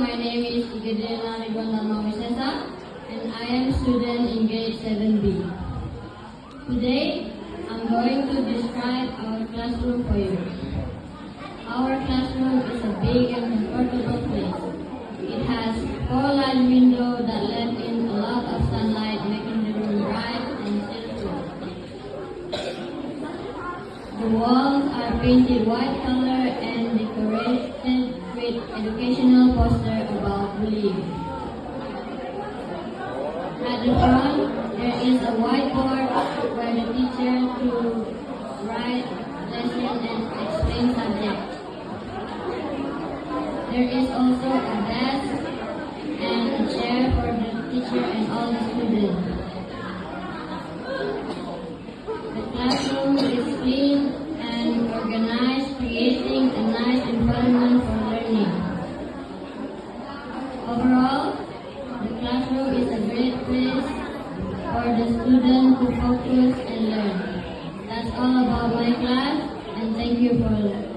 my name is Igedena Rigonda Mawisesa, and I am student in grade 7B. Today, I'm going to describe our classroom for you. Our classroom is a big and comfortable place. It has 4 large windows that let in a lot of sunlight, making the room bright and cheerful. The walls are painted white color and decorated with educational posters about bullying. At the front, there is a whiteboard where the teacher to write lessons and explain subjects. There is also a desk and a chair for the teacher and all the students. The classroom is clean and organized, creating a nice environment for learning. Overall, the classroom is a great place for the student to focus and learn. That's all about my class, and thank you for listening.